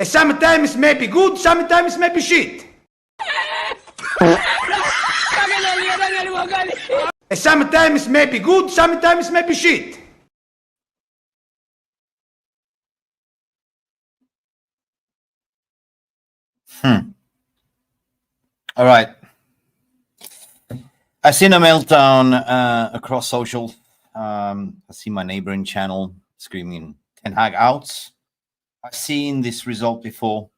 Sometimes maybe good, sometimes maybe shit. Sometimes maybe good, sometimes maybe shit. All right. I've seen a meltdown across social. I see my neighboring channel screaming Ten Hag out. I've seen this result before,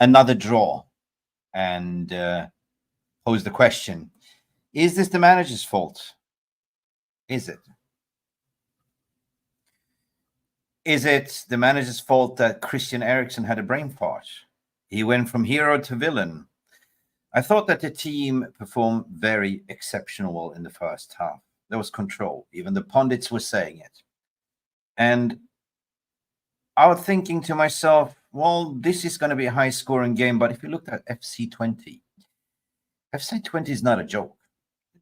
another draw, and pose the question: is this the manager's fault? Is it? Is it the manager's fault that Christian Eriksen had a brain fart? He went from hero to villain. I thought that the team performed very exceptional in the first half. There was control. Even the pundits were saying it. And I was thinking to myself, well, this is going to be a high-scoring game. But if you look at FC Twente, FC Twente is not a joke.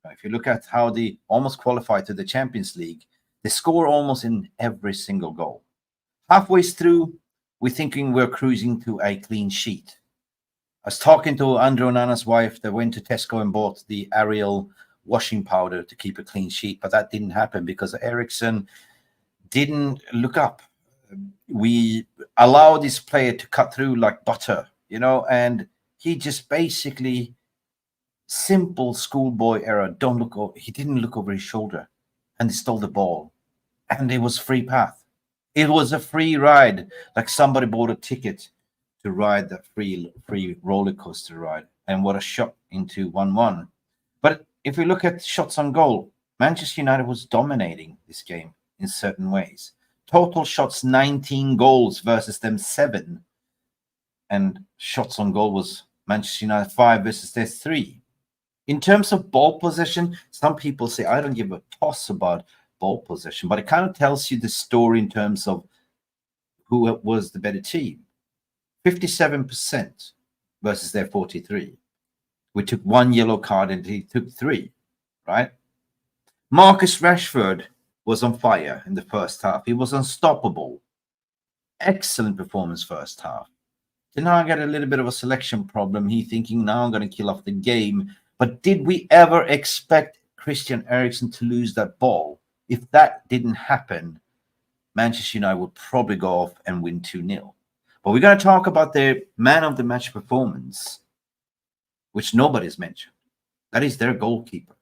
If you look at how they almost qualified to the Champions League, they score almost in every single goal. Halfway through, we're thinking we're cruising to a clean sheet. I was talking to Andrew Onana's wife that went to Tesco and bought the Ariel washing powder to keep a clean sheet, but that didn't happen because Eriksen didn't look up. We allowed this player to cut through like butter, and he just basically, simple schoolboy error, don't look over. He didn't look over his shoulder, and he stole the ball, and it was free path. It was a free ride, like somebody bought a ticket to ride that free roller coaster ride. And what a shot into 1-1. But if we look at shots on goal, Manchester United was dominating this game in certain ways. Total shots, 19 goals versus them 7. And shots on goal was Manchester United 5 versus their 3. In terms of ball possession, some people say, I don't give a toss about ball possession, but it kind of tells you the story in terms of who was the better team. 57% versus their 43. We took 1 yellow card and he took 3, right? Marcus Rashford was on fire in the first half. He was unstoppable. Excellent performance first half. Then I got a little bit of a selection problem. He thinking, now I'm going to kill off the game. But did we ever expect Christian Eriksen to lose that ball? If that didn't happen, Manchester United would probably go off and win 2-0. But we're going to talk about their man of the match performance, which nobody's mentioned. That is their goalkeeper.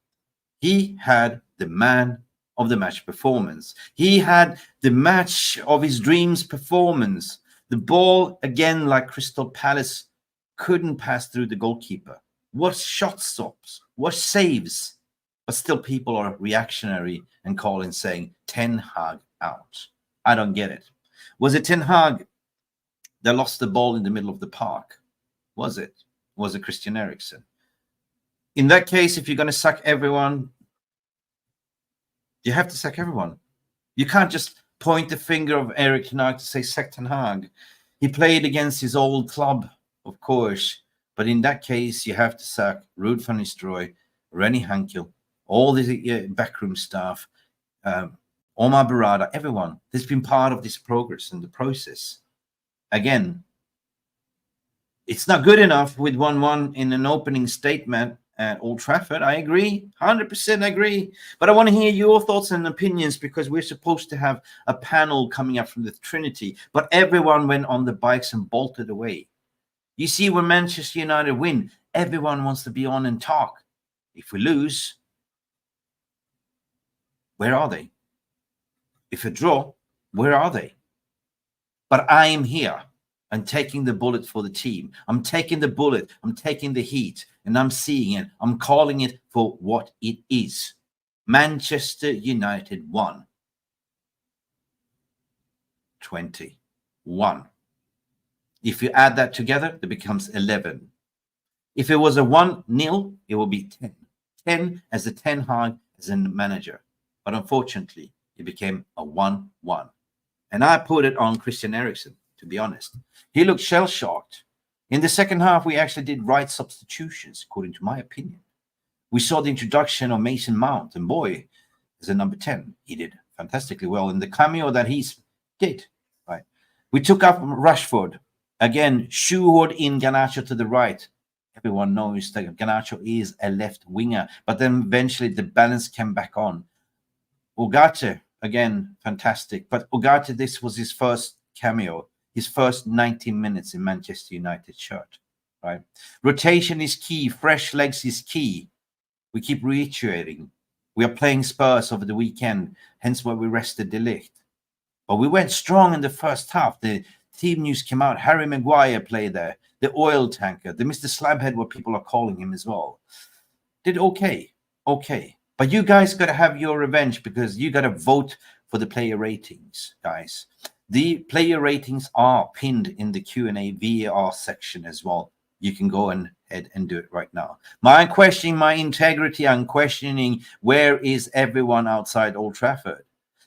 He had the man of the match performance. He had the match of his dreams performance. The ball, again, like Crystal Palace, couldn't pass through the goalkeeper. What shot stops? What saves? But still people are reactionary and calling, saying, Ten Hag out. I don't get it. Was it Ten Hag that lost the ball in the middle of the park? Was it? Was it Christian Eriksen? In that case, if you're going to sack everyone, you have to sack everyone. You can't just point the finger of Erik Ten Hag to say sack Ten Hag. He played against his old club, of course, but in that case, you have to sack Ruud van Nistelrooy, Rennie Hankel, all the backroom staff, Omar Barada, everyone. There's been part of this progress and the process. Again, it's not good enough with 1-1 in an opening statement at Old Trafford. I agree, 100% agree. But I want to hear your thoughts and opinions, because we're supposed to have a panel coming up from the Trinity. But everyone went on the bikes and bolted away. You see, when Manchester United win, everyone wants to be on and talk. If we lose, where are they? If a draw, where are they? But I am here. I'm taking the bullet for the team. I'm taking the bullet. I'm taking the heat. And I'm seeing it. I'm calling it for what it is. Manchester United won. 21. If you add that together, it becomes 11. If it was a 1-0, it will be 10. 10 as the Ten Hag as a manager. But unfortunately, it became a 1-1. And I put it on Christian Eriksen, to be honest. He looked shell-shocked. In the second half, we actually did right substitutions, according to my opinion. We saw the introduction of Mason Mount, and boy, as a number 10, he did fantastically well in the cameo that he did. Right? We took up Rashford, Again, shoehorned in Garnacho to the right. Everyone knows that Garnacho is a left winger, but then eventually the balance came back on. Ugarte, again, fantastic. But Ugarte, this was his first cameo, his first 90 minutes in Manchester United shirt, right? Rotation is key. Fresh legs is key. We keep reiterating. We are playing Spurs over the weekend, hence why we rested De Ligt. But we went strong in the first half. The team news came out. Harry Maguire played there. The oil tanker, the Mr. Slabhead, what people are calling him as well, did okay. But you guys got to have your revenge because you got to vote for the player ratings, guys. The player ratings are pinned in the Q&A VAR section as well. You can go ahead and do it right now. I'm questioning my integrity. I'm questioning where is everyone outside Old Trafford.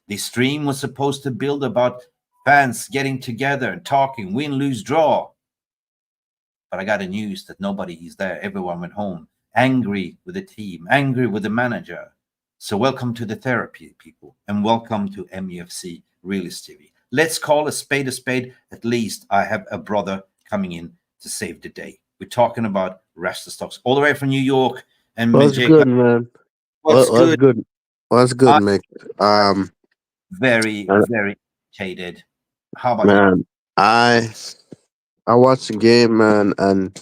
The stream was supposed to build about fans getting together and talking, win, lose, draw. But I got the news that nobody is there. Everyone went home, angry with the team, angry with the manager. So welcome to the therapy, people, and welcome to MUFC Realist TV. Let's call a spade a spade. At least I have a brother coming in to save the day. We're talking about Rasta Stocks all the way from New York. And What's good, man? What's What's good? good? What's good, Mick? Very jaded. How about Man, I watched the game, man, and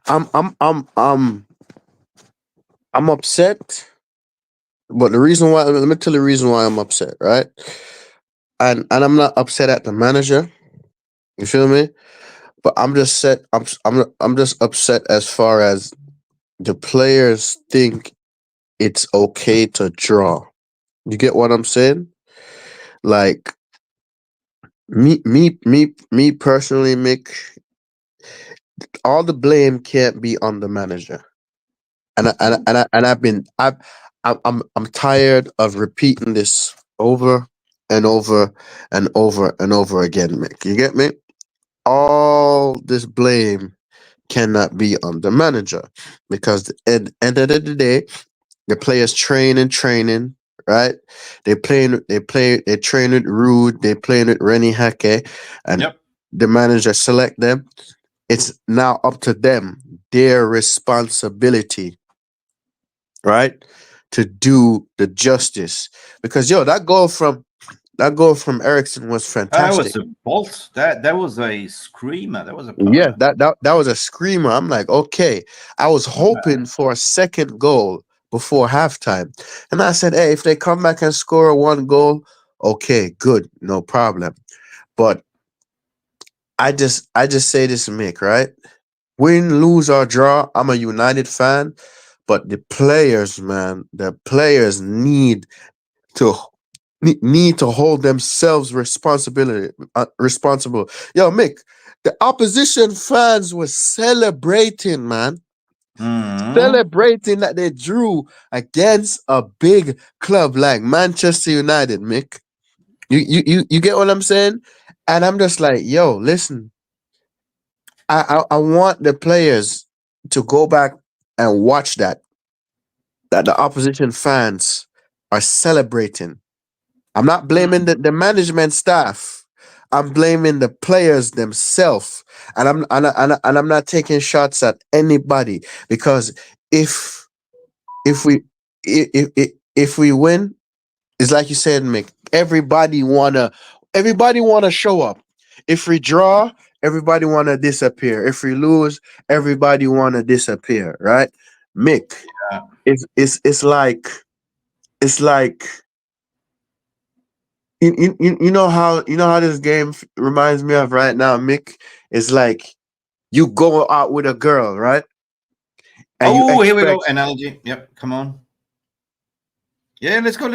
I'm upset. But the reason why, let me tell you the reason why I'm upset, right? And I'm not upset at the manager. You feel me? But I'm just set. I'm just upset as far as the players think it's okay to draw. You get what I'm saying? Like me personally, Mick. All the blame can't be on the manager, I'm tired of repeating this over and over and over and over again, Mick. You get me? All this blame cannot be on the manager because at the end of the day, the players training, right? They train with Rude, they playing with Rennie Hake, and the manager select them. It's now up to them, their responsibility, right, to do the justice. Because that goal from Eriksen was fantastic. That was a bolt. That was a screamer. That was a Yeah, that was a screamer. I'm like, okay. I was hoping for a second goal before halftime. And I said, hey, if they come back and score one goal, okay, good, no problem. But I just say this, Mick, right? Win, lose, or draw, I'm a United fan, but the players, man, the players need to hold themselves responsible. Yo, Mick, the opposition fans were celebrating, man. Celebrating that they drew against a big club like Manchester United, Mick. You get what I'm saying? And I'm just like, yo, listen. I want the players to go back and watch that the opposition fans are celebrating. I'm not blaming the management staff. I'm blaming the players themselves, and I'm not taking shots at anybody because if we win, it's like you said, Mick. Everybody wanna show up. If we draw, everybody wanna disappear. If we lose, everybody wanna disappear. Right, Mick? Yeah. It's like you know how this game reminds me of right now, Mick. It's like you go out with a girl, right? And here we go. Analogy. Yep. Come on. Yeah, let's go.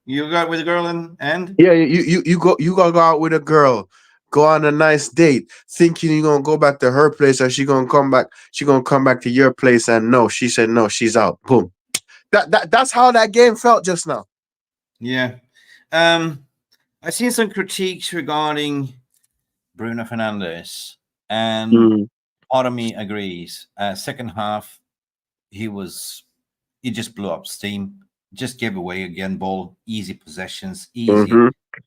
You got with a girl and yeah, you go out with a girl, go on a nice date, thinking you're gonna go back to her place or she gonna come back to your place, and no, she said no, she's out. Boom. That's how that game felt just now. Yeah. I've seen some critiques regarding Bruno Fernandes, and part of me agrees. Second half, he just blew up steam. Just gave away again ball, easy possessions, easy,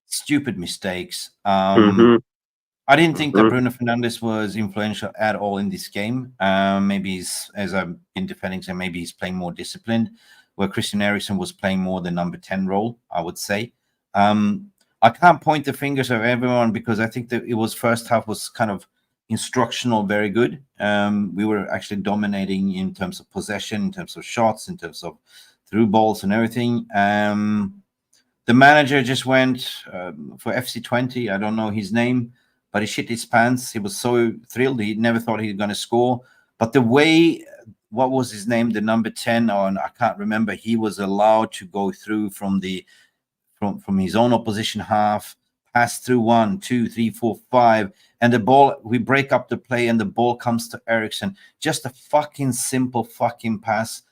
stupid mistakes. I I didn't think that Mhm. Bruno Fernandes was influential at all in this game. Maybe he's, as I've been defending, so maybe he's playing more disciplined, where Christian Eriksen was playing more the number 10 role, I would say. I can't point the fingers of everyone because I think that it was first half was kind of instructional, very good. We were actually dominating in terms of possession, in terms of shots, in terms of through balls and everything. The manager just went for FC Twente. I don't know his name, but he shit his pants. He was so thrilled. He never thought he was going to score. But the way, what was his name? The number 10, or I can't remember. He was allowed to go through from his own opposition half, pass through 1, 2, 3, 4, 5, and the ball. We break up the play, and the ball comes to Eriksen. Just a fucking simple fucking pass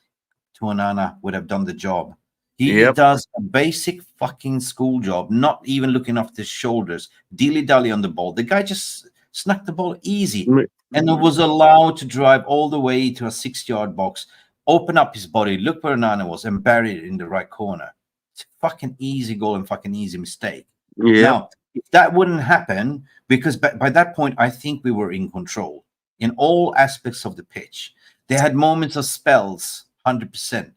to Onana would have done the job. He does a basic fucking school job, not even looking off his shoulders, dilly-dally on the ball. The guy just snuck the ball easy and was allowed to drive all the way to a 6-yard box, open up his body, look where Onana was, and bury it in the right corner. It's a fucking easy goal and fucking easy mistake. Now, if that wouldn't happen, because by that point, I think we were in control in all aspects of the pitch. They had moments of spells, 100%.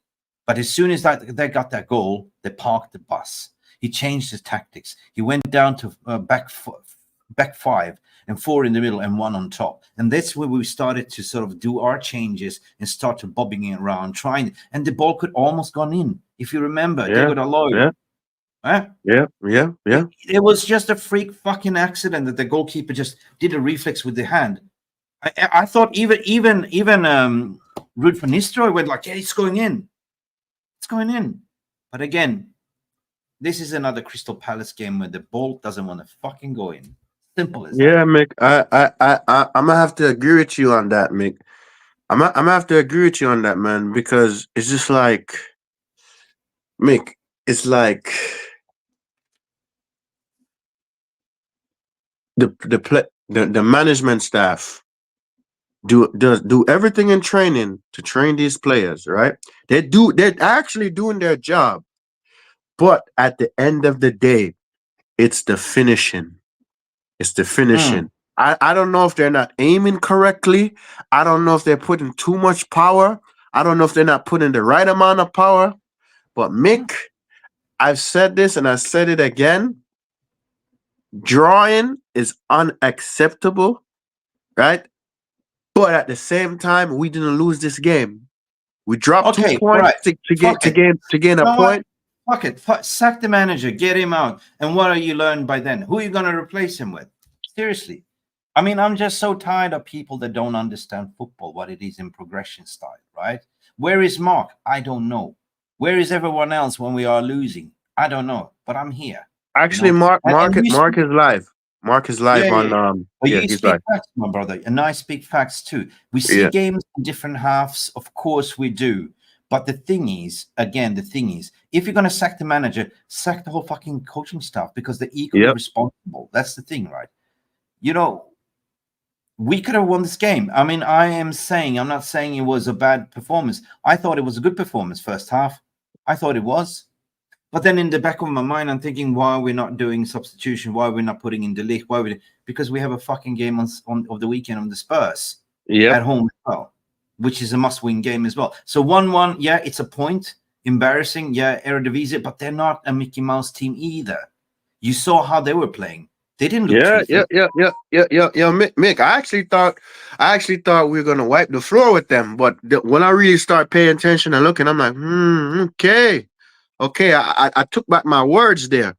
But as soon as they got that goal, they parked the bus. He changed his tactics. He went down to back 5 and 4 in the middle and 1 on top. And that's where we started to sort of do our changes and start to bobbing it around, trying. And the ball could almost gone in. If you remember, David Alloy. It was just a freak fucking accident that the goalkeeper just did a reflex with the hand. I thought even Ruud van Nistelrooy went like, yeah, it's going in. It's going in. But again, this is another Crystal Palace game where the ball doesn't want to fucking go in. Simple as that. Yeah, Mick. I'm gonna have to agree with you on that, Mick. I'm gonna have to agree with you on that, man, because it's just like, Mick, it's like the management staff do everything in training to train these players, right? They're actually doing their job, but at the end of the day, it's the finishing. It's the finishing. I don't know if they're not aiming correctly. I don't know if they're putting too much power. I don't know if they're not putting the right amount of power. But Mick, I've said this and I said it again. Drawing is unacceptable, right? But at the same time, we didn't lose this game. We dropped 2 points to gain a point. Fuck it. Sack the manager. Get him out. And what are you learning by then? Who are you going to replace him with? Seriously. I mean, I'm just so tired of people that don't understand football, what it is in progression style, right? Where is Mark? I don't know. Where is everyone else when we are losing? I don't know. But I'm here. Actually, Mark is live. Mark is live on you he's speak live. facts, my brother, and I speak facts too. We see games in different halves, of course we do. But the thing is, if you're gonna sack the manager, sack the whole fucking coaching staff because they're equally responsible. That's the thing, right? You know, we could have won this game. I mean, I'm not saying it was a bad performance. I thought it was a good performance first half. I thought it was. But then in the back of my mind, I'm thinking, why are we not doing substitution? Why are we not putting in the league? Because we have a fucking game on of the weekend on the Spurs at home as well, which is a must-win game as well. So 1-1, yeah, it's a point. Embarrassing, yeah, Eredivisie, but they're not a Mickey Mouse team either. You saw how they were playing. They didn't look Mick, I actually thought we were gonna wipe the floor with them, but when I really start paying attention and looking, I'm like, okay, I took back my words there,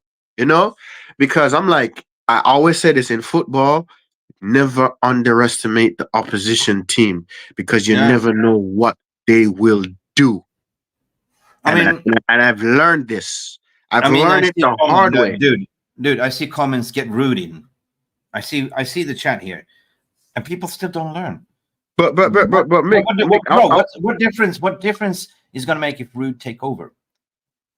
because I'm like, I always say this in football, never underestimate the opposition team because you never know what they will do. And I've learned this. I've learned it the hard way. Dude, I see comments get rooting. I see the chat here, and people still don't learn. But Mick, what difference is going to make if Ruud take over?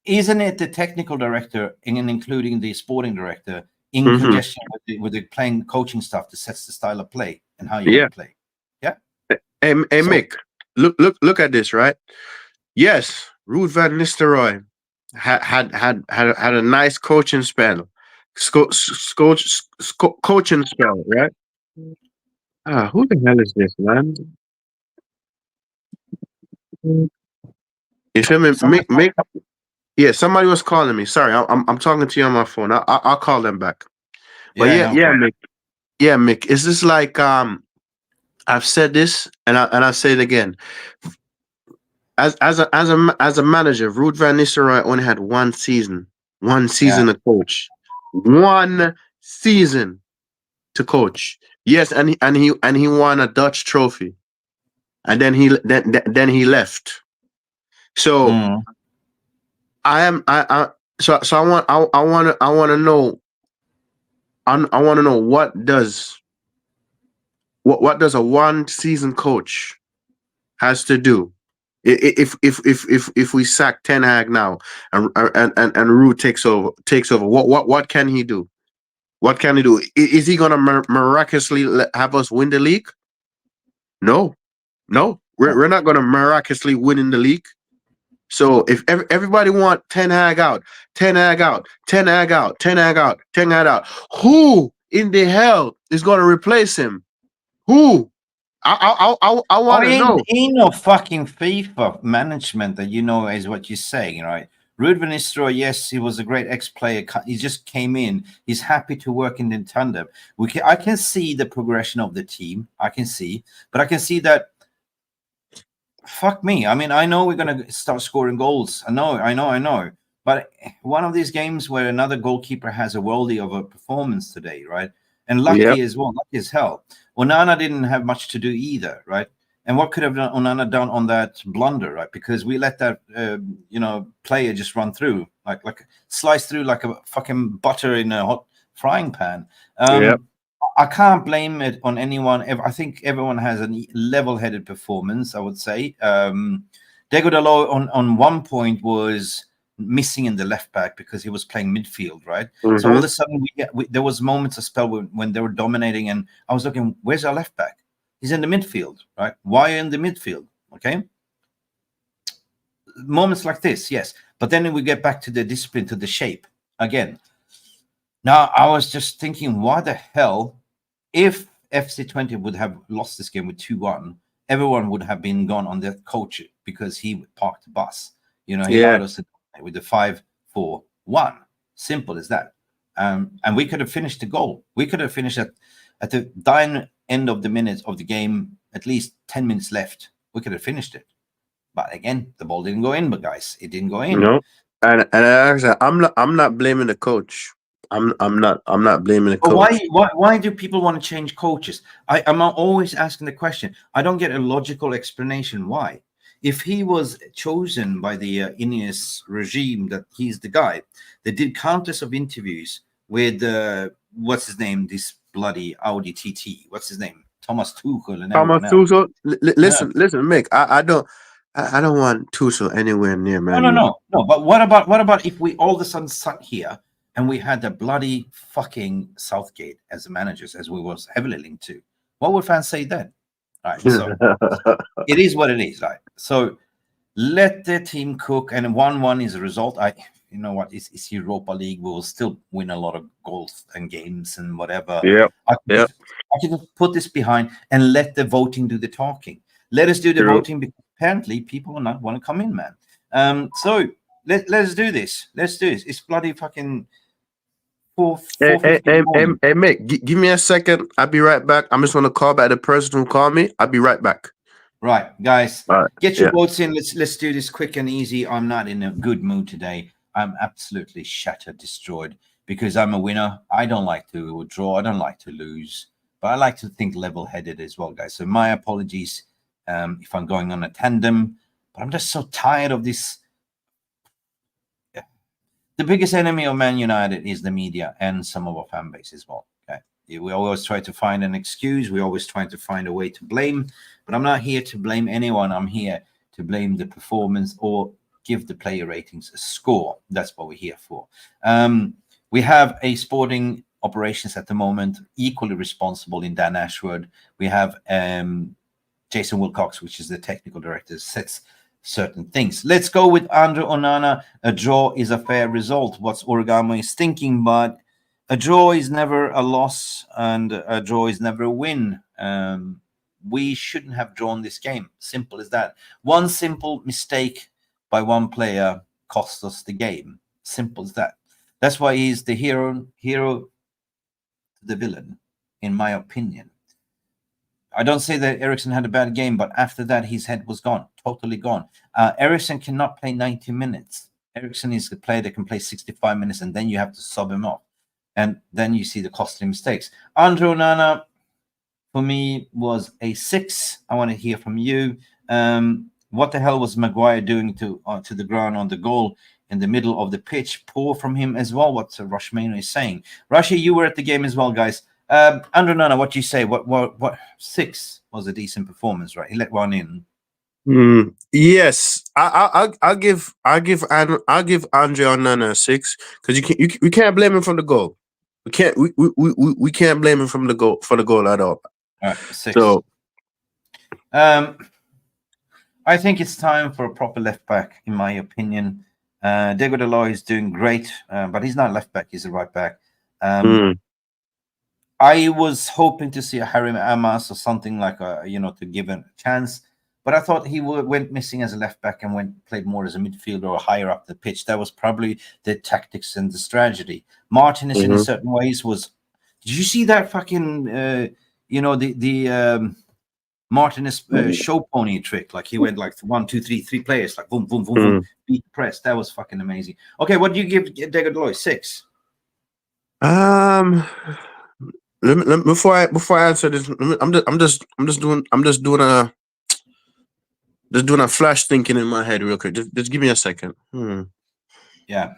Isn't it the technical director and including the sporting director in congestion with the playing coaching staff that sets the style of play and how you play? Yeah. Hey, Mick, look at this, right? Yes, Ruud van Nistelrooy had a nice coaching spell. Coaching spell, right? Who the hell is this, man? You feel me? Someone, Yeah, somebody was calling me. Sorry, I'm talking to you on my phone. I'll call them back. But yeah, no problem. Mick. Yeah, Mick. Is this like I've said this and I say it again. As a manager, Ruud van Nistelrooy only had one Yeah. season to coach, one season to coach. Yes, and he won a Dutch trophy, and then he left. So Mm. I am I so I want to know I want to know what does a one season coach has to do if we sack Ten Hag now and Root takes over, what can he do? What can he do? Is he gonna miraculously have us win the league? No, no, we're not gonna miraculously win in the league. So if everybody want Ten Hag out, Ten Hag out, Ten Hag out, Ten Hag out, Ten Hag out, who in the hell is gonna replace him? Who? I Oh, want to know. ain't no fucking FIFA management that is what you're saying, right? Ruud van Nistelrooy, yes, he was a great ex-player. He just came in. He's happy to work in the tandem. I can see the progression of the team. I can see, but I can see that. Fuck me. I mean, I know we're gonna start scoring goals. I know. But one of these games where another goalkeeper has a worldie of a performance today, right? And Yep. lucky as well, lucky as hell. Onana didn't have much to do either, right? And what could have Onana done on that blunder, right? Because we let that player just run through, like slice through like a fucking butter in a hot frying pan. Yep. I can't blame it on anyone. I think everyone has a level-headed performance, I would say. Diego Dalot on one point was missing in the left back because he was playing midfield, right? So all Mm-hmm. of a sudden, there was moments of spell when they were dominating, and I was looking, where's our left back? He's in the midfield, right? Why in the midfield? Okay. Moments like this, yes. But then we get back to the discipline, to the shape again. Now, I was just thinking, why the hell, if FC Twente would have lost this game with 2-1, everyone would have been gone on their coach because he parked the bus. He Yeah. allowed us to with the 5-4-1. Simple as that. And we could have finished the goal. We could have finished at the dying end of the minutes of the game, at least 10 minutes left. We could have finished it. But again, the ball didn't go in, but guys, it didn't go in. No. And actually, I'm not blaming the coach. I'm not blaming the But coach. why do people want to change coaches? I'm always asking the question. I don't get a logical explanation why. If he was chosen by the Ineos regime, that he's the guy, they did countless of interviews with what's his name, this bloody Audi TT. What's his name? Thomas Tuchel and Thomas everyone else. Tuchel. Yeah. Listen, Mick. I don't want Tuchel anywhere near Man U. No. But what about if we all of a sudden sat here and we had the bloody fucking Southgate as the managers, as we was heavily linked to? What would fans say then? Right. So it is what it is, right? So let the team cook, and 1-1 is a result. You know what? It's Europa League. We will still win a lot of goals and games and whatever. Yep. I can Yep. just put this behind and let the voting do the talking. Let us do the True. voting because apparently people will not want to come in, man. So let's do this. Let's do this. It's bloody fucking four Hey, 4:50 in the morning. Mick. Give me a second. I'll be right back. I'm just gonna call back the person who called me. I'll be right back. Right, guys, All right. get your Yeah. votes in. Let's do this quick and easy. I'm not in a good mood today. I'm absolutely shattered, destroyed because I'm a winner. I don't like to draw. I don't like to lose, but I like to think level-headed as well, guys. So my apologies if I'm going on a tandem, but I'm just so tired of this. The biggest enemy of Man United is the media and some of our fan base as well. Okay, we always try to find an excuse. We always try to find a way to blame, but I'm not here to blame anyone. I'm here to blame the performance or give the player ratings a score. That's what we're here for. We have a sporting operations at the moment, equally responsible in Dan Ashwood. We have Jason Wilcox, which is the technical director, sets certain things. Let's go with Andre Onana. A draw is a fair result. What's Origami is thinking, but a draw is never a loss, and a draw is never a win. We shouldn't have drawn this game. Simple as that. One simple mistake by one player cost us the game. Simple as that. That's why he's the hero to the villain, in my opinion. I don't say that Eriksen had a bad game, but after that, his head was gone, totally gone. Eriksen cannot play 90 minutes. Eriksen is the player that can play 65 minutes, and then you have to sub him off. And then you see the costly mistakes. Andre Onana, for me, was a 6. I want to hear from you. What the hell was Maguire doing to the ground on the goal in the middle of the pitch? Poor from him as well, what Rushmano is saying. Rashi, you were at the game as well, guys. Andre Onana, what do you say? What 6 was a decent performance, right? He let one in. Yes, I'll give Andre Onana a 6 because we can't blame him from the goal. We can't blame him from the goal for the goal at all. All right, 6. So, I think it's time for a proper left back, in my opinion. Diego Dalot is doing great, but he's not left back; he's a right back. I was hoping to see a Harry Amas or something like to give him a chance. But I thought he went missing as a left back and played more as a midfielder or higher up the pitch. That was probably the tactics and the strategy. Martinez, in certain ways, was. Did you see that fucking? The Martinez show pony trick? Like he went like 1, 2, 3, 3 players, like boom, boom, boom, boom, beat press. That was fucking amazing. Okay, what do you give Diego Dalot? 6. Before I answer this, I'm just doing a flash thinking in my head real quick. Just give me a second. Yeah,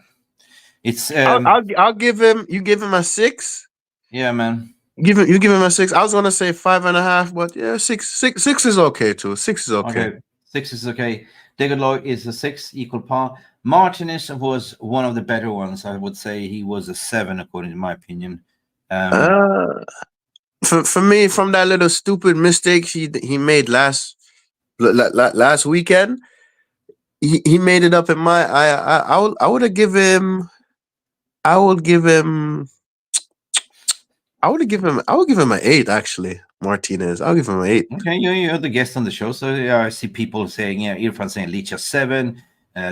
it's. I'll give him. You give him a 6. Yeah, man. You give him a 6. I was gonna say 5.5, but yeah, 6 is okay too. 6 is okay. 6 is okay. Diego Dalot is a 6, equal par. Martinez was one of the better ones. I would say he was a 7, according to my opinion. For me, from that little stupid mistake he made last weekend, he made it up in my. I would give him an 8 actually. Martinez, I'll give him an 8. Okay, you're the guest on the show, so yeah, I see people saying, Irfan saying Licha 7,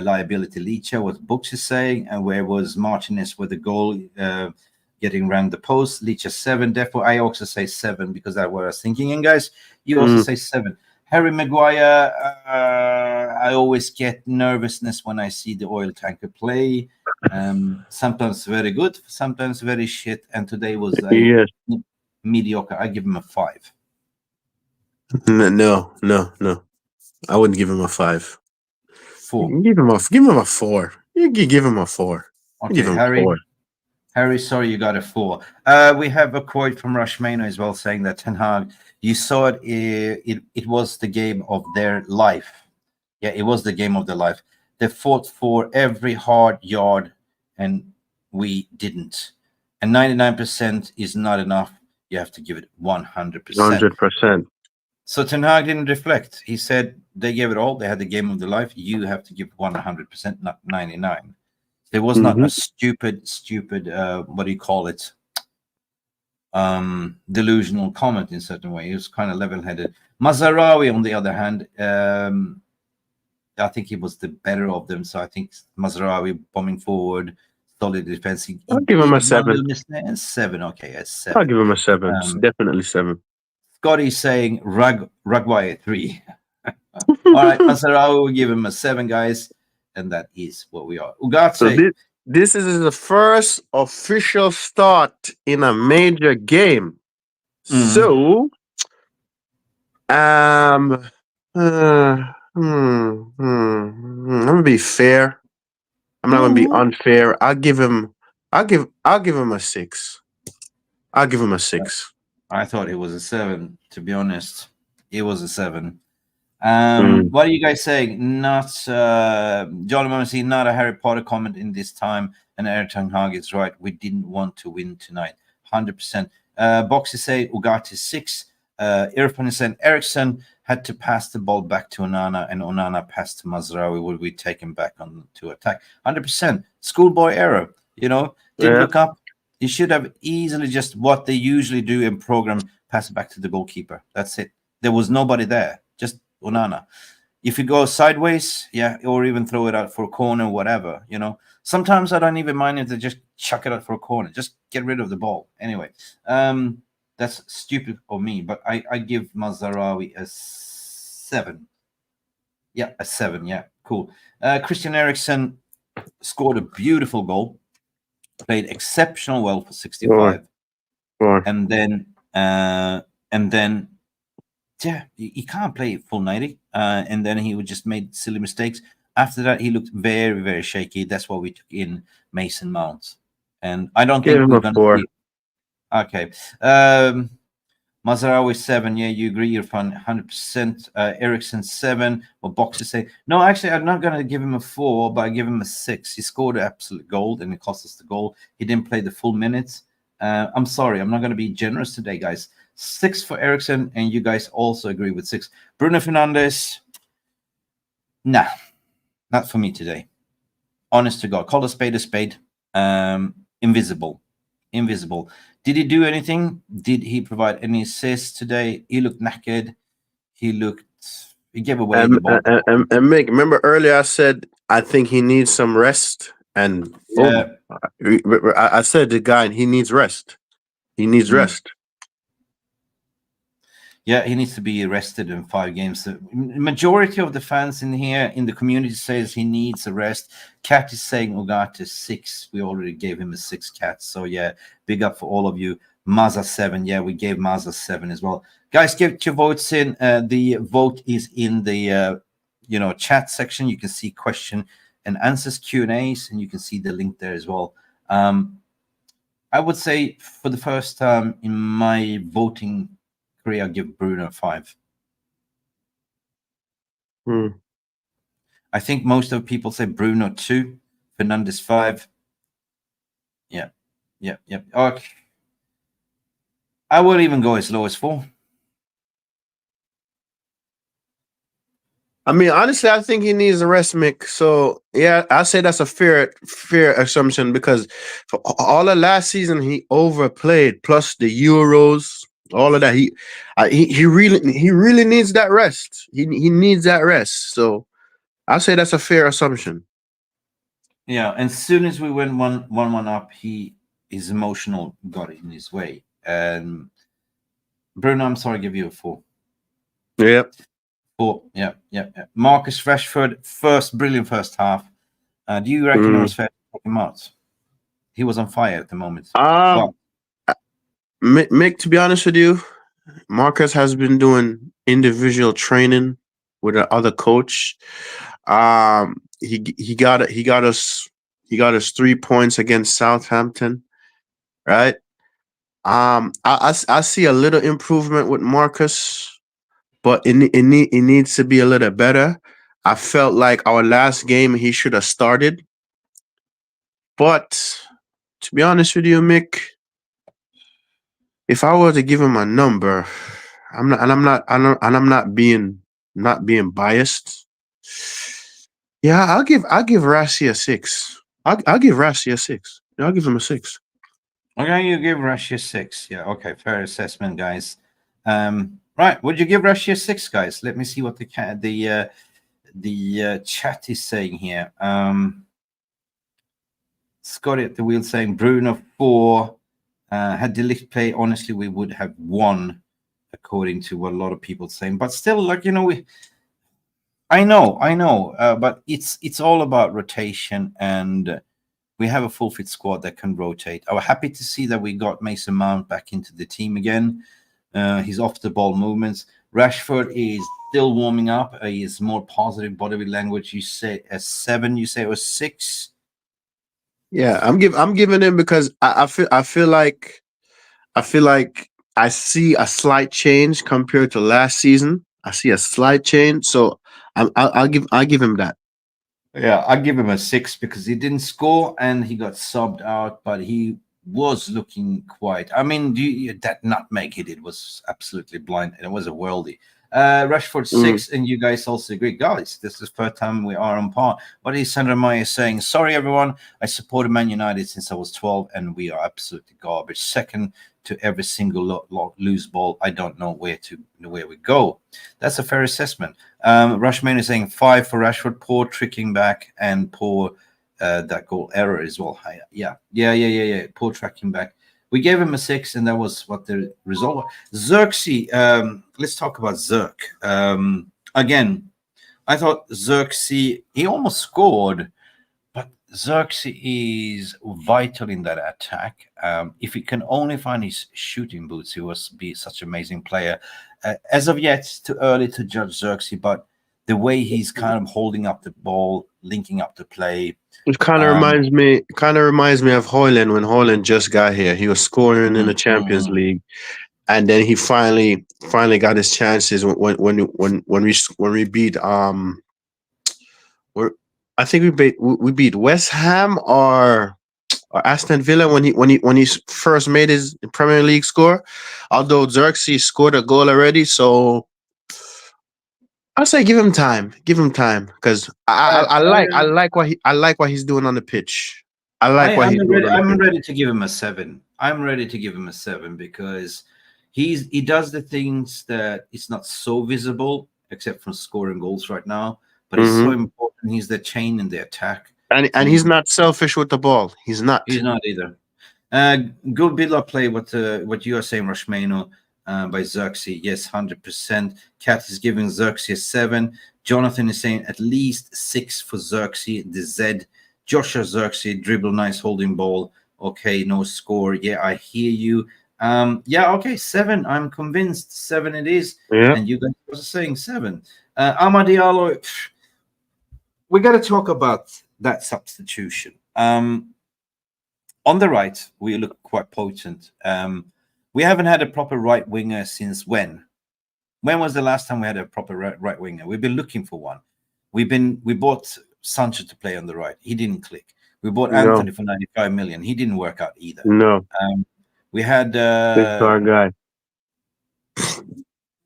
liability Licha, what Books is saying, and where was Martinez with the goal getting around the post? Licha 7, therefore I also say 7 because that's what I was thinking. And guys, you also say 7. Harry Maguire, I always get nervousness when I see the oil tanker play. Sometimes very good, sometimes very shit, and today was mediocre. I give him a 5. No. I wouldn't give him a 5. 4. Give him a 4. You give him a 4. Okay, give him Harry. 4. Harry, sorry, you got a 4. We have a quote from Rushmano as well saying that Ten Hag, you saw it was the game of their life. Yeah, it was the game of their life. They fought for every hard yard, and we didn't. And 99% is not enough. You have to give it 100%. 100%. So Ten Hag didn't reflect. He said they gave it all. They had the game of their life. You have to give 100%, not 99. There was not a stupid, what do you call it? Delusional comment in a certain way. He was kind of level-headed. Mazraoui, on the other hand, I think he was the better of them. So I think Mazraoui bombing forward, solid defense. I'll give him a 7. 7, okay, a 7. I'll give him a 7. Definitely 7. Scotty's saying Rugwire 3. All right, Mazraoui will give him a 7, guys. And that is what we are. Ugarte. So this is the first official start in a major game. So, I'm gonna be fair. I'm not gonna be unfair. I'll give him a 6. I'll give him a 6. I thought it was a 7, to be honest. It was a 7. What are you guys saying? Not Jolly Mamacy, not a Harry Potter comment in this time. And Erik Ten Hag is right. We didn't want to win tonight. 100%. Boxy say Ugarte 6. Irfan is saying Eriksen had to pass the ball back to Onana, and Onana passed to Mazraoui. Would we take him back on to attack? 100%. Schoolboy error. Didn't look up. He should have easily just what they usually do in program, pass it back to the goalkeeper. That's it. There was nobody there, just Onana. If you go sideways, yeah, or even throw it out for a corner, whatever, you know. Sometimes I don't even mind if they just chuck it out for a corner. Just get rid of the ball. Anyway, that's stupid of me, but I give Mazraoui a 7. Yeah, a 7. Yeah, cool. Christian Eriksen scored a beautiful goal, played exceptional well for 65, and then yeah, he can't play full 90, and then he would just made silly mistakes. After that, he looked very, very shaky. That's why we took in Mason Mount, and I don't Give think him we're a going 4. to see. Okay, Mazraoui 7. Yeah, you agree. You're fun. 100%. Eriksen 7. What boxes say? No, actually, I'm not going to give him a 4, but I give him a 6. He scored an absolute goal, and it cost us the goal. He didn't play the full minutes. I'm sorry. I'm not going to be generous today, guys. 6 for Eriksen, and you guys also agree with 6. Bruno Fernandes, nah, not for me today. Honest to God, call a spade a spade. Invisible. Did he do anything? Did he provide any assists today? He looked knackered. He gave away the ball. And Mick, remember earlier I said I think he needs some rest, and I said the guy he needs rest. He needs rest. Yeah, he needs to be arrested in 5 games. The majority of the fans in here in the community says he needs a rest. Cat is saying Ogata 6. We already gave him a 6, Cat. So yeah, big up for all of you. Maza 7. Yeah, we gave Maza 7 as well. Guys, get your votes in. The vote is in the chat section. You can see question and answers, Q&As, and you can see the link there as well. I would say for the first time in my voting career, I'll give Bruno 5. I think most of people say Bruno 2, Fernandes 5. Yeah. Okay. I won't even go as low as 4. I mean, honestly, I think he needs a rest, Mick. So yeah, I say that's a fair assumption because for all of last season he overplayed, plus the Euros, all of that. He really needs that rest. He needs that rest. So I say that's a fair assumption. Yeah, and as soon as we went one up, his emotional got in his way. And Bruno, I'm sorry, I give you a 4. Yeah. 4. Yeah. Marcus Rashford, brilliant first half. Do you reckon it was fair to take him out? He was on fire at the moment. Mick, to be honest with you, Marcus has been doing individual training with the other coach. He got us 3 points against Southampton, right? I see a little improvement with Marcus, but it needs to be a little better. I felt like our last game he should have started, but to be honest with you, Mick, if I were to give him a number, I'm not being biased. Yeah, I'll give Rassi a 6. I'll give Rassi a 6. I'll give him a 6. Okay, you give Russia 6. Yeah, okay, fair assessment, guys. Right, would you give Russia 6, guys? Let me see what the chat is saying here. Scotty at the wheel saying Bruno 4. Had De Ligt play, honestly, we would have won, according to what a lot of people saying. But still, like, I know, but it's all about rotation, and we have a full fit squad that can rotate. I was happy to see that we got Mason Mount back into the team again. His off the ball movements. Rashford is still warming up. He is more positive body language. You say a 7. You say it was 6. Yeah, I'm giving him because I feel like I see a slight change compared to last season. I see a slight change, so I'll give him that. Yeah, I give him a 6 because he didn't score and he got subbed out, but he was looking quite. I mean, that nutmeg he did was absolutely blind, and it was a worldie. Rashford 6, and you guys also agree. Guys, this is the first time we are on par. What is Sandra Meyer saying? Sorry, everyone. I supported Man United since I was 12, and we are absolutely garbage. Second to every single loose ball. I don't know where we go. That's a fair assessment. Rushman is saying 5 for Rashford. Poor tricking back and poor that goal error as well. Yeah. Poor tracking back. We gave him a 6, and that was what the result was. Xerxes, let's talk about Zerk. Again, I thought Xerxes, he almost scored, but Xerxes is vital in that attack. If he can only find his shooting boots, he will be such an amazing player. As of yet, it's too early to judge Xerxes, but the way he's kind of holding up the ball, linking up the play. It kind of reminds me of Hoyland when Hoyland just got here. He was scoring in the Champions League, and then he finally got his chances when we beat I think we beat West Ham or Aston Villa when he first made his Premier League score. Although Xerxes scored a goal already, so I say give him time because I like what he's doing on the pitch. I like what he's doing. I'm ready to give him a 7. I'm ready to give him a 7 because he does the things that it's not so visible except from scoring goals right now, but it's so important. He's the chain in the attack, and he's not selfish with the ball. He's not either. Good build-up play. What you are saying, Rashmano. By Xerxes, yes, 100%. Kat is giving Xerxes a 7. Jonathan is saying at least 6 for Xerxes. The Z. Joshua Xerxes, dribble, nice holding ball. Okay, no score. Yeah, I hear you. Okay, 7. I'm convinced 7 it is. Yeah. And you guys are saying 7. Amad Diallo, we got to talk about that substitution. On the right, we look quite potent. We haven't had a proper right winger since when? When was the last time we had a proper right winger? We've been looking for one. We bought Sancho to play on the right. He didn't click. We bought Anthony for 95 million. He didn't work out either. No. We had our guy.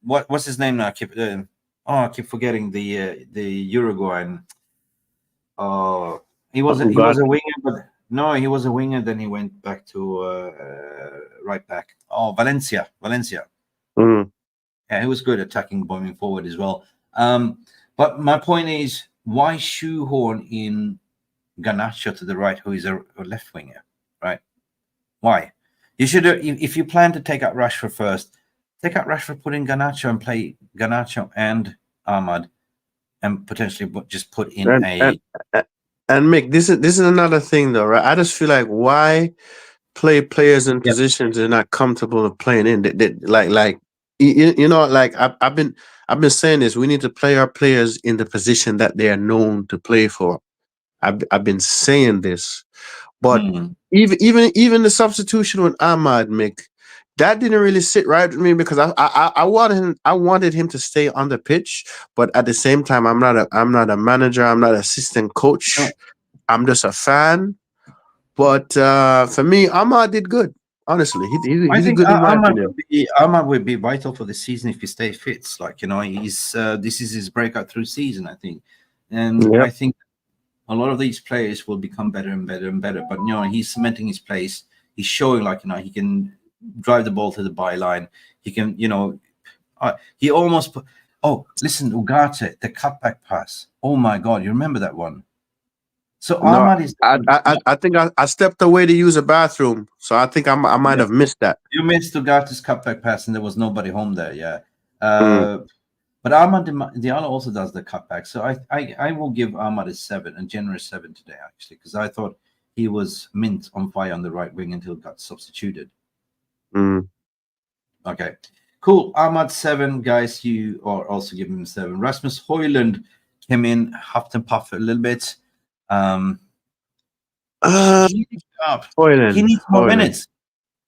What's his name now? I keep forgetting the Uruguayan. He was a winger, but no, he was a winger. Then he went back to right back. Oh, Valencia. Yeah, he was good attacking, bombing forward as well. But my point is, why shoehorn in Garnacho to the right, who is a left winger, right? Why? You should, if you plan to take out Rashford first, take out Rashford, put in Garnacho, and play Garnacho and Ahmad, and potentially just put in And Mick, this is another thing though, right? I just feel like why play players in positions they're not comfortable of playing in. I've been saying this. We need to play our players in the position that they are known to play for. I've been saying this, but even the substitution with Ahmad, Mick, that didn't really sit right with me because I wanted him to stay on the pitch, but at the same time, I'm not a manager, I'm not an assistant coach, I'm just a fan. But for me, Ahmad did good. Honestly, he's a good Ahmad would be vital for the season if he stays fit. He's this is his breakout through season, I think, and I think a lot of these players will become better and better and better. But he's cementing his place. He's showing he can drive the ball to the byline. He can, he almost put. Oh, listen, Ugarte, the cutback pass. Oh my God, you remember that one? So Ahmad is. I think I stepped away to use a bathroom, so I think I might have missed that. You missed Ugarte's cutback pass, and there was nobody home there. Yeah, but Ahmad Diallo also does the cutback, so I will give Ahmad a 7, a generous 7 today actually, because I thought he was mint on fire on the right wing until it got substituted. Okay, cool. Ahmad 7, guys. You are also giving him 7. Rasmus Højlund came in, huffed and puffed a little bit. He needs more minutes.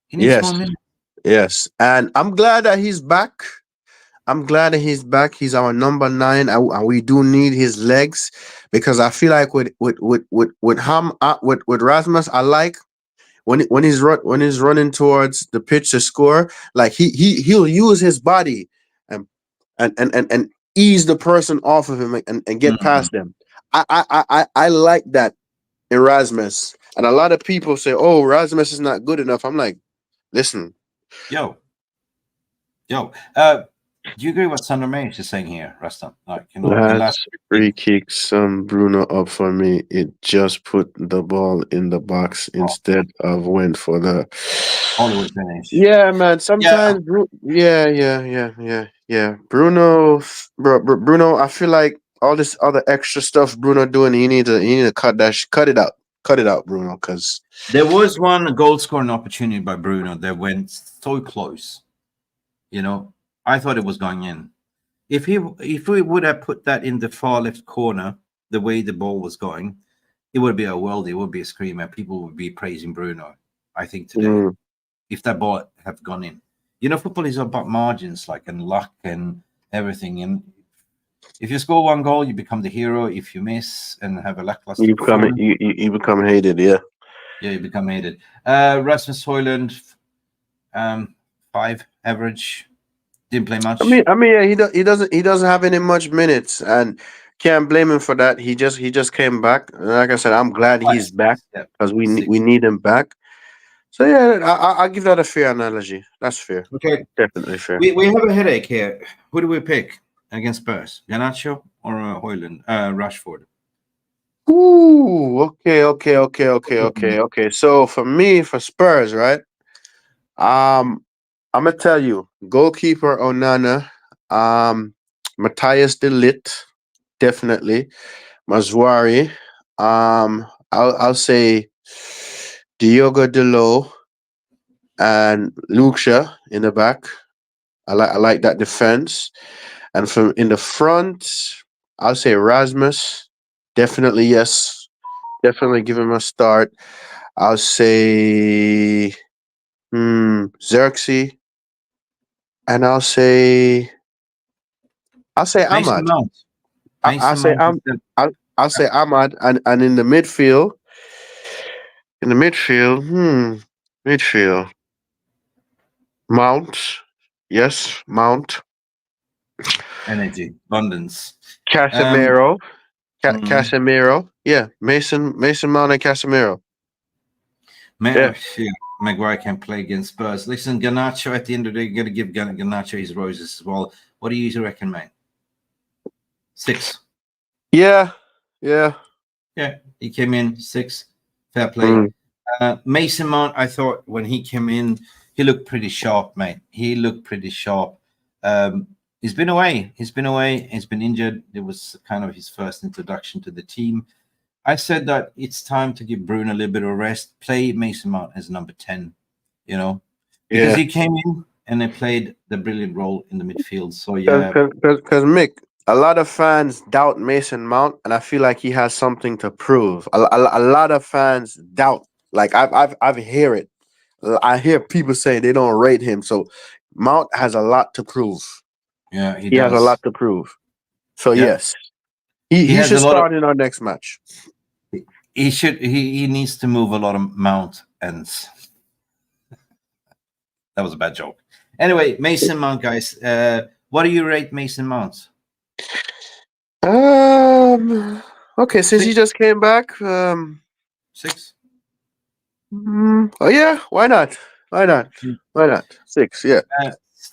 He needs more minutes. Yes, and I'm glad that he's back. He's our number 9, and we do need his legs because I feel like with Rasmus, I like when he's running towards the pitch to score, like he'll use his body and and ease the person off of him and get Mhm. past them. I like that in Rasmus. And a lot of people say, "Oh, Rasmus is not good enough." I'm like, listen, Yo, yo. Do you agree what Sandro Mays is saying here, Rasta? Like, the last that's week, free kicks Bruno up for me. It just put the ball in the box oh, instead of went for the. Hollywood finish. Yeah, man. Yeah, Sometimes, yeah. Bruno. I feel like all this other extra stuff Bruno doing. You need to cut it out, Bruno. Because there was one goal scoring opportunity by Bruno that went so close. I thought it was going in. If we would have put that in the far left corner, the way the ball was going, it would be a world. It would be a screamer. People would be praising Bruno. I think today, if that ball have gone in, football is about margins, like, and luck and everything. And if you score one goal, you become the hero. If you miss and have a lackluster you become performance, you become hated. Yeah. yeah, you become hated. Rasmus Højlund, 5 average, didn't play much. Yeah, he doesn't have any much minutes, and can't blame him for that. He just came back. Like I said, I'm glad he's back Yeah, because we 6. we need him back. So yeah, I'll give that a fair analogy. That's fair, Okay, definitely fair. we have a headache here. Who do we pick against Spurs? Garnacho or Højlund? Rashford. Ooh, okay. So for me, for Spurs, right? I'm gonna tell you, goalkeeper Onana, Matthias de Ligt, definitely. Mazwari. I'll say Diogo Delo and Luksha in the back. I like that defense. And from in the front, I'll say Rasmus. Definitely yes. Definitely give him a start. I'll say Xerxes, and I'll say Mason Ahmad. Mount. I'll Mason say Mount is the I'll say Ahmad, and in the midfield. Midfield. Mount, yes, Mount. energy, abundance. Um, Casemiro, mm, Casemiro. Yeah, Mason Mount and Casemiro. Yeah, yeah, Maguire can play against Spurs. Listen, Garnacho, at the end of the day, you got to give Garnacho his roses as well. What do you reckon, mate? 6. yeah, yeah. Yeah, he came in 6. Fair play. Mm. Mason Mount, I thought when he came in, he looked pretty sharp, mate. He looked pretty sharp. He's been away. He's been injured. It was kind of his first introduction to the team. I said that it's time to give Bruno a little bit of rest. Play Mason Mount as number 10, because Yeah. he came in and they played the brilliant role in the midfield. So yeah, Because Mick, a lot of fans doubt Mason Mount, and I feel like he has something to prove. A lot of fans doubt. Like I've hear it. I hear people say they don't rate him. So Mount has a lot to prove. yeah, he He has a does. lot to prove. So Yeah, yes, he he he has a should lot of. start in our next match. He should. He needs to move a lot of Mount ends. That was a bad joke. Anyway, Mason Mount, guys. What do you rate Mason Mount? Okay, since he 6. just came back, 6. oh yeah, why not? Why not? Why not? 6, yeah.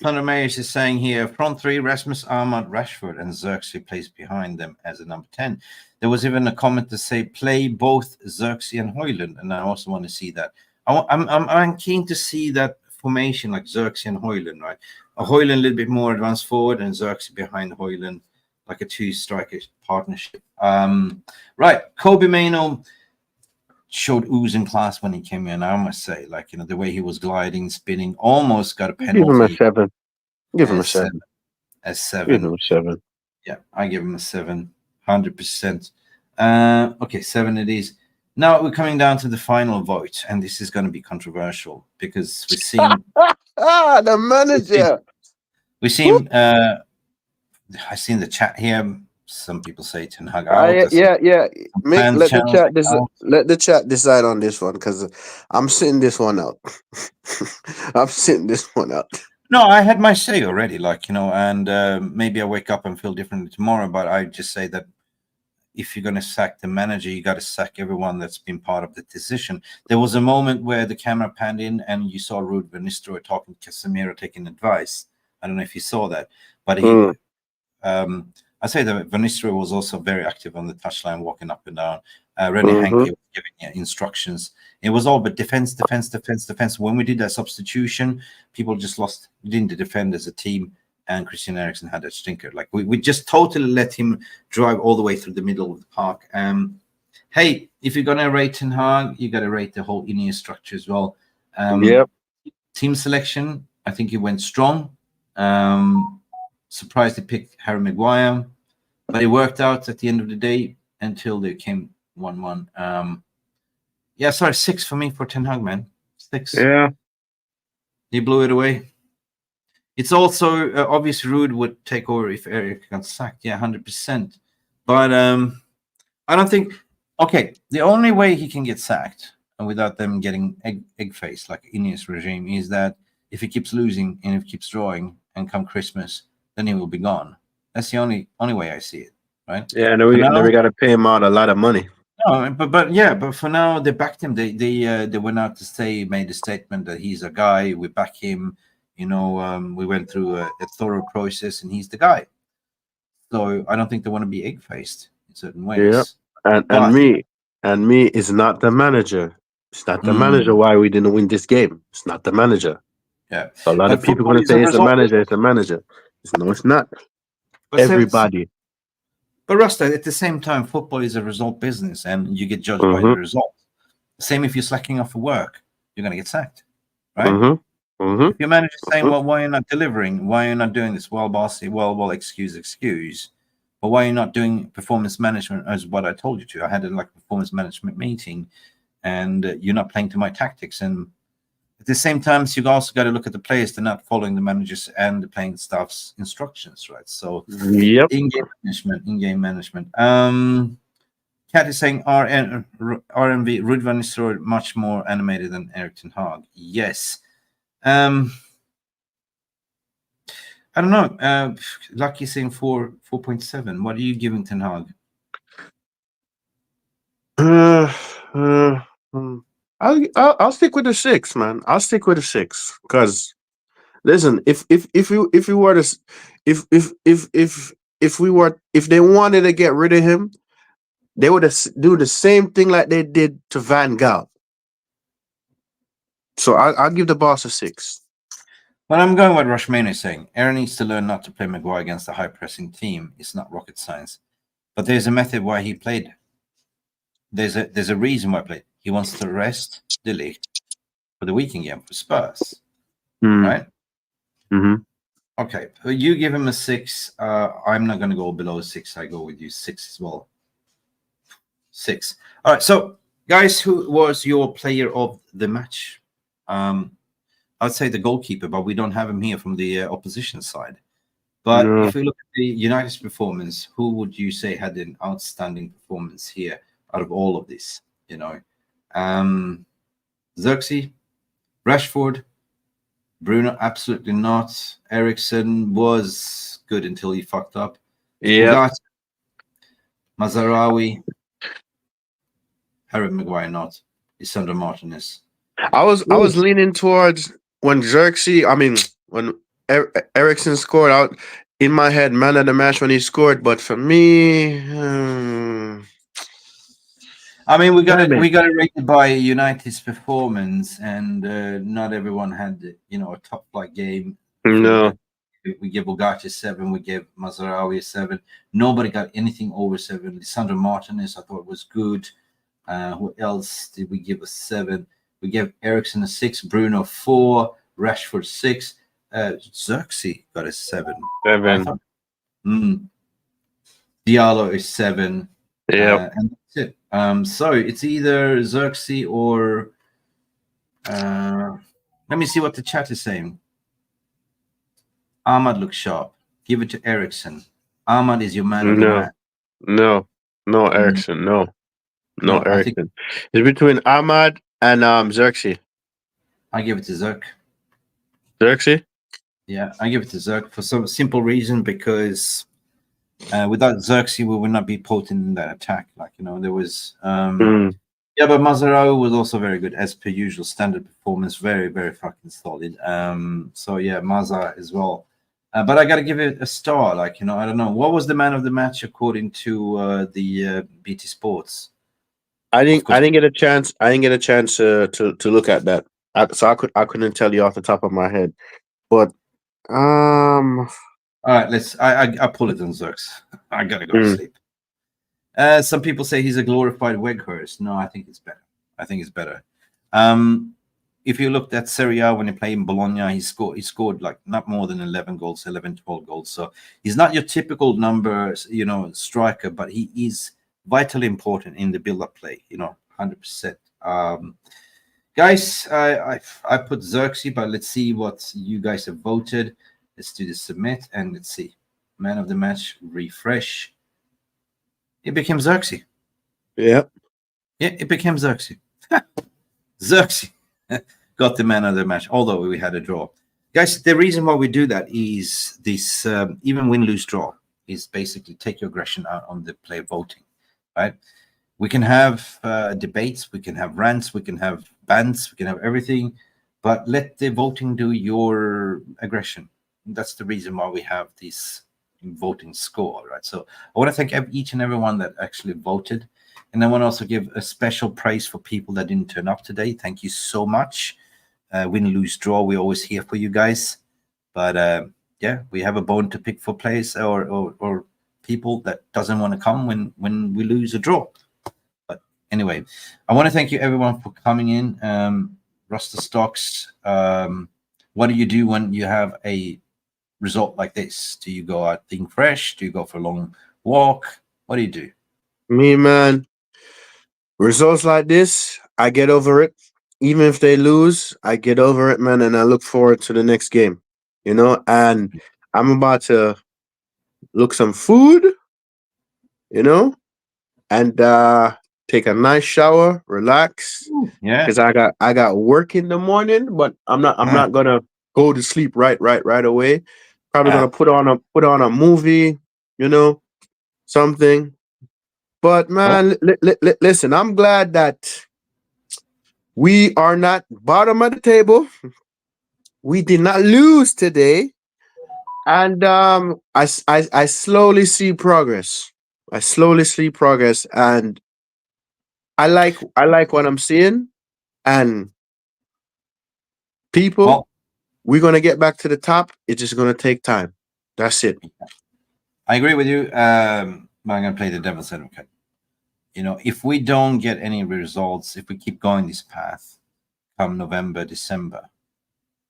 Thunder Mayers is saying here, front 3, Rasmus, Ahmad, Rashford, and Xerxes plays behind them as a number 10. There was even a comment to say, play both Xerxes and Højlund, and I also want to see that. I'm keen to see that formation, like Xerxes and Højlund, right? A Højlund a little bit more advanced forward, and Xerxes behind Højlund, like a 2-striker partnership. Right, Kobe Mainoo showed oozing class when he came in. I must say, like, the way he was gliding, spinning, almost got a Give him a penalty 7. Give him a as 7. as Give him 7. a 7. Yeah, I give him a 7, 100%. Okay, 7 it is. Now we're coming down to the final vote, and this is going to be controversial because we've seen The manager. we've seen I've seen the chat here. Some people say Ten Hag out. Yeah. Mick, Fan let the channels chat out. let the chat decide on this one because I'm sitting this one out. I'm sitting this one out. No, I had my say already, and maybe I wake up and feel differently tomorrow. But I just say that if you're going to sack the manager, you got to sack everyone that's been part of the decision. There was a moment where the camera panned in and you saw Ruud van Nistelrooy talking to Casemiro, taking advice. I don't know if you saw that, but I say that Van Nistelrooy was also very active on the touchline, walking up and down. René Henke was giving instructions. It was all but defense, defense, defense, defense. When we did that substitution, people just lost. We didn't defend as a team, and Christian Eriksen had a stinker. Like we just totally let him drive all the way through the middle of the park. Hey, if you're gonna rate Ten Hag, you got to rate the whole Ineos structure as well. Team selection, I think he went strong. Surprised they picked Harry Maguire, but it worked out at the end of the day until they came 1-1. Yeah, sorry, 6 for me for Ten Hag, man. 6. Yeah. He blew it away. It's also obvious Ruud would take over if Eric got sacked. Yeah, 100%. But I don't think. Okay, the only way he can get sacked and without them getting egg-faced like Ineos regime is that if he keeps losing and if he keeps drawing and come Christmas, then he will be gone. That's the only way I see it, right? Yeah, and then we got to pay him out a lot of money. No, but for now they backed him. They went out to say, made a statement that he's a guy. We back him. We went through a thorough process, and he's the guy. So I don't think they want to be egg-faced in certain ways. Yeah, and me is not the manager. It's not the manager why we didn't win this game. It's not the manager. Yeah, so a lot of people going to say it's the manager. It's the manager. No, it's not. But everybody. But Rasta, at the same time, football is a result business, and you get judged by the result. Same if you're slacking off for work, you're going to get sacked, right? If your manager's saying, well, why are you not delivering? Why are you not doing this? Well, bossy, well, excuse. But why are you not doing performance management as what I told you to? I had a performance management meeting, and you're not playing to my tactics. And at the same time, so you've also got to look at the players. They're not following the managers and the playing staff's instructions, right? So, in-game management. Kat is saying RMV, Ruud van Nistelrooy, much more animated than Erik ten Hag. Yes. I don't know. Lucky saying 4.7. What are you giving Ten Hag? I'll stick with the 6, man. I'll stick with the 6 because listen, if they wanted to get rid of him, they would do the same thing like they did to Van Gaal. So I'll give the boss a 6. Well, I'm going with Rushmane is saying. Aaron needs to learn not to play Maguire against a high-pressing team. It's not rocket science. But there's a method why he played. There's a reason why he played. He wants to rest De Ligt for the weekend game for Spurs. Right? Okay. You give him a 6. I'm not going to go below 6. I go with you 6 as well. 6. All right. So, guys, who was your player of the match? I'd say the goalkeeper, but we don't have him here from the opposition side. But if we look at the United's performance, who would you say had an outstanding performance here out of all of this? Xerxes, Rashford, Bruno, absolutely not. Eriksen was good until he fucked up. Yeah. Mazarawi, Harry Maguire, not. Lisandro Martinez. I was leaning towards when Eriksen scored out in my head, man of the match when he scored. But for me, we got it rated by United's performance, and not everyone had a top flight game. No, we give Ugarte 7, we gave Mazarawi a 7. Nobody got anything over 7. Lisandro Martinez, I thought was good. Who else did we give a 7? We gave Eriksen a 6, Bruno 4, Rashford 6. Xerxes got a 7. 7. Diallo is 7. Yeah. And that's it. So it's either Xerxes or let me see what the chat is saying. Ahmad looks sharp. Give it to Eriksen. Ahmad is your man of the match. No, Eriksen. No, Eriksen. It's between Ahmad and Xerxes. I give it to Xerxes. Xerxes? Yeah, I give it to Zerk for some simple reason, because without Xerxes, we would not be potent in that attack. Like, there was yeah, but Mazarao was also very good as per usual. Standard performance, very, very fucking solid. So yeah, Maza as well. But I gotta give it a star. Like, I don't know, what was the man of the match according to the BT Sports. I didn't get a chance. I didn't get a chance to look at that. So I couldn't tell you off the top of my head. But All right, I pull it on Zerx. I gotta go to sleep. Some people say he's a glorified Weghorst. No, I think it's better. I think it's better. If you looked at Serie A when he played in Bologna, he scored like not more than 11 goals, 11, 12 goals. So he's not your typical number, striker, but he is vitally important in the build-up play, 100%. Guys, I put Xerxes, but let's see what you guys have voted. Let's do the submit, and let's see. Man of the match, refresh. It became Xerxes. yeah, it became Xerxes. Xerxes got the man of the match, although we had a draw. Guys, the reason why we do that is this, even win, lose, draw, is basically take your aggression out on the player voting, right? We can have debates, we can have rants, we can have bans, we can have everything, but let the voting do your aggression. That's the reason why we have this voting score, right? So I want to thank each and everyone that actually voted. And I want to also give a special praise for people that didn't turn up today. Thank you so much. Win, lose, draw, we're always here for you guys. But yeah, we have a bone to pick for players or people that doesn't want to come when we lose or draw. But anyway, I want to thank you everyone for coming in. Roster Stocks, what do you do when you have a result like this? Do you go out being fresh? Do you go for a long walk? What do you do? me, man. Results like this, I get over it. Even if they lose, I get over it, man, and I look forward to the next game. And I'm about to look some food, and take a nice shower, relax. Yeah. Because I got work in the morning, but I'm not gonna go to sleep right away. Probably gonna put on a movie, something. But man, listen, I'm glad that we are not bottom of the table. We did not lose today, and I slowly see progress. I slowly see progress, and I like what I'm seeing. And people, we're gonna get back to the top. It's just gonna take time. That's it. I agree with you. But I'm gonna play the devil's advocate. If we don't get any results, if we keep going this path, come November, December,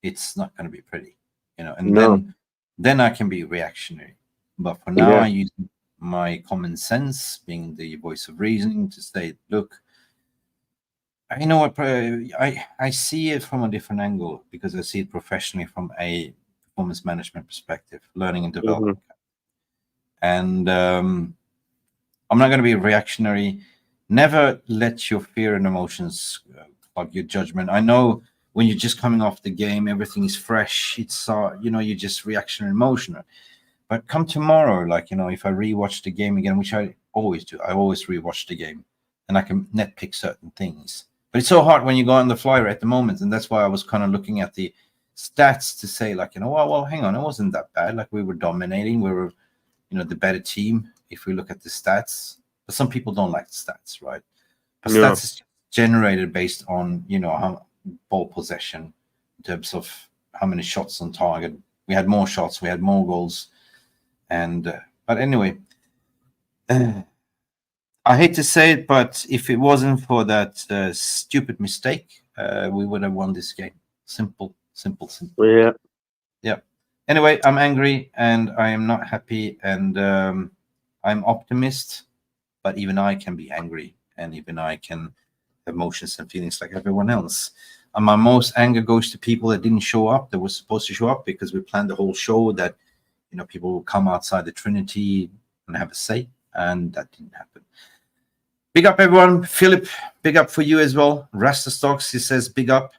it's not going to be pretty, and then I can be reactionary. But for now, I use my common sense, being the voice of reasoning, to say, look, you know what, I see it from a different angle, because I see it professionally from a performance management perspective, learning and development. And I'm not going to be reactionary. Never let your fear and emotions clog your judgment. I know when you're just coming off the game, everything is fresh. It's you're just reactionary, emotional. But come tomorrow, if I rewatch the game again, which I always do, I always rewatch the game, and I can nitpick certain things. But it's so hard when you go on the flyer at the moment, and that's why I was kind of looking at the stats to say, well, hang on, it wasn't that bad. Like, we were dominating, we were, the better team if we look at the stats. But some people don't like the stats, right? But stats is generated based on, how ball possession, in terms of how many shots on target. We had more shots, we had more goals. And but anyway, I hate to say it, but if it wasn't for that stupid mistake, we would have won this game. Simple. Yeah. Anyway, I'm angry and I am not happy, and I'm optimist, but even I can be angry, and even I can have emotions and feelings like everyone else. And my most anger goes to people that didn't show up, that were supposed to show up, because we planned the whole show that people will come outside the Trinity and have a say, and that didn't happen. Big up, everyone. Philip, big up for you as well. Rasta Stocks, he says big up.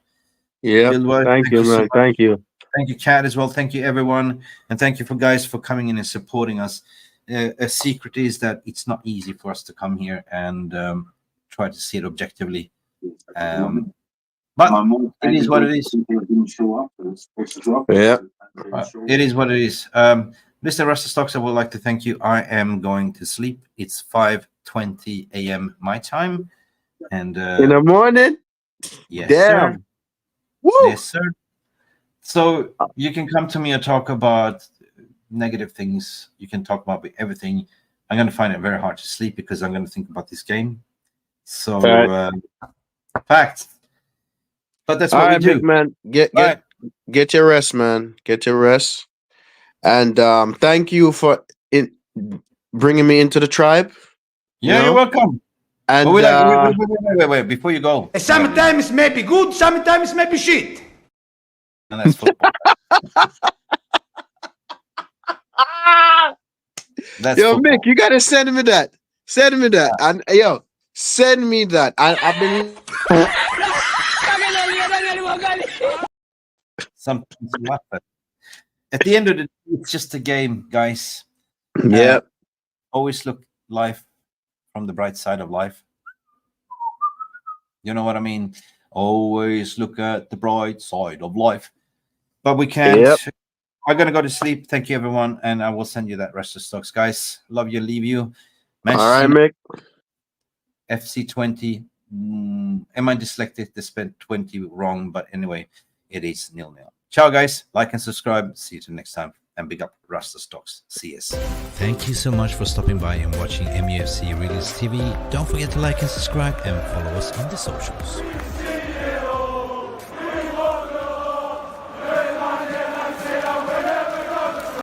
Yeah, thank you, man. Thank you. Thank you, Chad, as well. Thank you, everyone. And thank you guys for coming in and supporting us. A secret is that it's not easy for us to come here and try to see it objectively. But it is what it is. Yeah. It is what it is. Mr. Rusty Stocks, I would like to thank you. I am going to sleep. It's 5:20 a.m. my time. And in the morning? Yes, Damn. sir. Woo! Yes, sir. So you can come to me and talk about negative things. You can talk about everything. I'm going to find it very hard to sleep because I'm going to think about this game. So, fact. But that's what we do. Big man. Get your rest, man. Get your rest. And thank you for bringing me into the tribe. Yeah, you're welcome. And but wait. Before you go. Sometimes maybe good, sometimes maybe shit. And that's football. Yo, football. Mick, you gotta send me that. Send me that. And yo, send me that. I've been something to laugh at. At the end of the day, it's just a game, guys. Yeah. Always look life from the bright side of life. You know what I mean? Always look at the bright side of life. But we can't. Yep. I'm going to go to sleep. Thank you, everyone. And I will send you that rest of stocks, guys. Love you, leave you. Manchester, all right, Mick. FC Twente. Am I dyslexic? They spent 20 wrong. But anyway, it is 0-0. Ciao, guys. Like and subscribe. See you till next time. And big up Rasta Stocks. See you. Thank you so much for stopping by and watching MUFC Realist TV. Don't forget to like and subscribe and follow us on the socials.